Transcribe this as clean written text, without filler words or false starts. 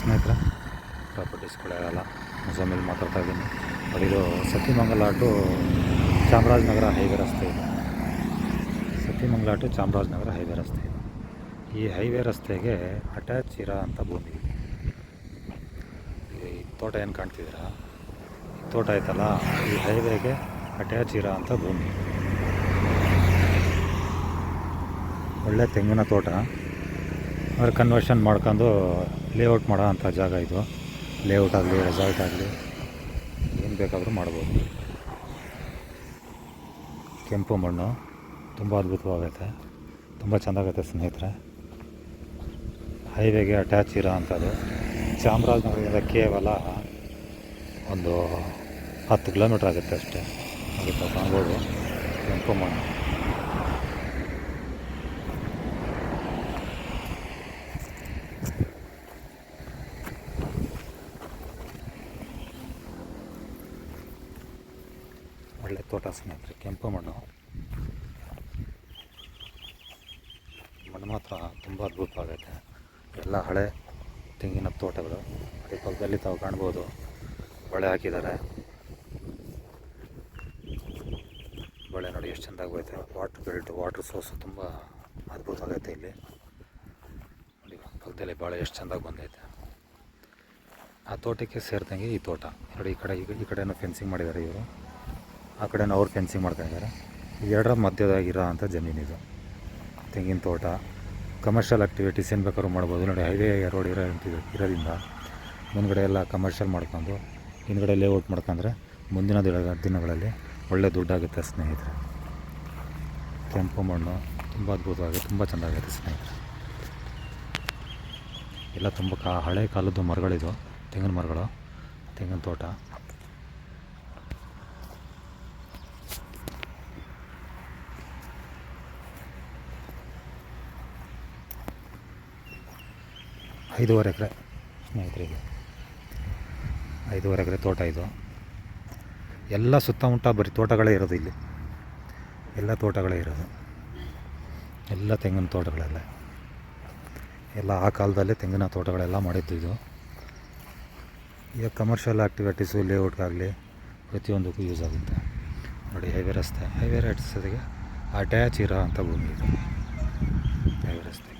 ಸ್ನೇಹಿತರೆ, ಪ್ರಾಪರ್ಟೀಸ್ಗಳೆಲ್ಲ ಜಮೀನು ಮಾತಾಡ್ತಾ ಇದ್ದೀನಿ ನೋಡಿ. ಇದು ಸತಿಮಂಗಲ ಟು ಚಾಮರಾಜನಗರ ಹೈವೇ ರಸ್ತೆ ಇದೆ. ಸತಿಮಂಗಲ ಟು ಚಾಮರಾಜನಗರ ಹೈವೇ ರಸ್ತೆ ಇದೆ. ಈ ಹೈವೇ ರಸ್ತೆಗೆ ಅಟ್ಯಾಚ್ ಇರೋ ಅಂಥ ಭೂಮಿ ಇದೆ. ಈ ತೋಟ ಏನು ಕಾಣ್ತಿದ್ದೀರಾ, ಈ ತೋಟ ಐತಲ್ಲ, ಈ ಹೈವೇಗೆ ಅಟ್ಯಾಚ್ ಇರೋ ಅಂಥ ಭೂಮಿ. ಒಳ್ಳೆ ತೆಂಗಿನ ತೋಟ, ಅವ್ರು ಕನ್ವರ್ಷನ್ ಮಾಡ್ಕೊಂಡು ಲೇಔಟ್ ಮಾಡೋ ಅಂಥ ಜಾಗ ಇದು. ಲೇಔಟ್ ಆಗಲಿ, ರೆಸಾರ್ಟ್ ಆಗಲಿ, ಏನು ಬೇಕಾದರೂ ಮಾಡ್ಬೋದು. ಕೆಂಪು ಮಣ್ಣು ತುಂಬ ಅದ್ಭುತವಾಗೈತೆ, ತುಂಬ ಚೆಂದಾಗೈತೆ ಸ್ನೇಹಿತರೆ. ಹೈವೇಗೆ ಅಟ್ಯಾಚ್ ಇರೋ ಅಂಥದ್ದು. ಚಾಮರಾಜನಗರದಿಂದ ಕೇವಲ ಒಂದು 10 ಕಿಲೋಮೀಟ್ರ್ ಆಗುತ್ತೆ ಅಷ್ಟೇ. ಆಗುತ್ತೆ ಕಾಣ್ಬೋದು ಕೆಂಪು ಮಣ್ಣು. ಒಳ್ಳೆ ತೋಟ ಸ್ನೇಹಿತರೆ, ಕೆಂಪು ಮಣ್ಣು. ಮಣ್ಣು ಮಾತ್ರ ತುಂಬ ಅದ್ಭುತವಾಗೈತೆ. ಎಲ್ಲ ಹಳೆ ತೆಂಗಿನ ತೋಟಗಳು. ಅದೇ ಪಕ್ಕದಲ್ಲಿ ತಾವು ಕಾಣ್ಬೋದು ಬಳೆ ಹಾಕಿದ್ದಾರೆ. ಬಳೆ ನೋಡಿ ಎಷ್ಟು ಚೆಂದಾಗೋಯ್ತೆ. ವಾಟ್ರ್ ಬಿಲ್ಟ್, ವಾಟ್ರ್ ಸೋರ್ಸು ತುಂಬ ಅದ್ಭುತವಾಗೈತೆ ಇಲ್ಲಿ ನೋಡಿ. ಪಕ್ಕದಲ್ಲಿ ಬಾಳೆ ಎಷ್ಟು ಚೆಂದಾಗಿ ಬಂದೈತೆ. ಆ ತೋಟಕ್ಕೆ ಸೇರಿದಂಗೆ ಈ ತೋಟ ನೋಡಿ. ಈ ಕಡೆನೂ ಫೆನ್ಸಿಂಗ್ ಮಾಡಿದ್ದಾರೆ ಇವರು, ಆ ಕಡೆನೂ ಅವ್ರು ಫೆನ್ಸಿಂಗ್ ಮಾಡ್ತಾಯಿದ್ದಾರೆ. ಎರಡರ ಮಧ್ಯದಾಗಿರೋ ಅಂಥ ಜಮೀನಿದು ತೆಂಗಿನ ತೋಟ. ಕಮರ್ಷಿಯಲ್ ಆ್ಯಕ್ಟಿವಿಟೀಸ್ ಏನು ಬೇಕಾದ್ರೂ ಮಾಡ್ಬೋದು ನೋಡಿ. ಹೈವೇ ರೋಡ್ ಇರೋದ್ರಿಂದ ಮುಂದ್ಗಡೆ ಎಲ್ಲ ಕಮರ್ಷಿಯಲ್ ಮಾಡ್ಕೊಂಡು ಹಿಂದ್ಗಡೆ ಲೇಔಟ್ ಮಾಡ್ಕೊಂಡ್ರೆ ಮುಂದಿನ ದಿನಗಳಲ್ಲಿ ಒಳ್ಳೆ ದುಡ್ಡಾಗುತ್ತೆ ಸ್ನೇಹಿತರೆ. ಕೆಂಪು ಮಣ್ಣು ತುಂಬ ಅದ್ಭುತವಾಗಿದೆ, ತುಂಬ ಚೆಂದಾಗೈತೆ ಸ್ನೇಹಿತರೆ. ಎಲ್ಲ ತುಂಬ ಹಳೆ ಕಾಲದ್ದು ಮರಗಳಿದು, ತೆಂಗಿನ ಮರಗಳು, ತೆಂಗಿನ ತೋಟ. ಐದೂವರೆ ಎಕರೆ ಸ್ನೇಹಿತರಿಗೆ, 5.5 ಎಕರೆ ತೋಟ ಇದು. ಎಲ್ಲ ಸುತ್ತಮುತ್ತ ಬರೀ ತೋಟಗಳೇ ಇರೋದು ಇಲ್ಲಿ, ಎಲ್ಲ ತೋಟಗಳೇ ಇರೋದು, ಎಲ್ಲ ತೆಂಗಿನ ತೋಟಗಳೆಲ್ಲ. ಎಲ್ಲ ಆ ಕಾಲದಲ್ಲೇ ತೆಂಗಿನ ತೋಟಗಳೆಲ್ಲ ಮಾಡಿದ್ದು ಇದು. ಈಗ ಕಮರ್ಷಿಯಲ್ ಆ್ಯಕ್ಟಿವಿಟೀಸು, ಲೇಔಟ್ಗಾಗಲಿ ಪ್ರತಿಯೊಂದಕ್ಕೂ ಯೂಸ್ ಆಗುತ್ತೆ ನೋಡಿ. ಹೈವೇ ರಸ್ತೆಗೆ ಅಟ್ಯಾಚ್ ಇರೋ ಅಂಥ ಭೂಮಿ ಇದು, ಹೈವೇ ರಸ್ತೆ.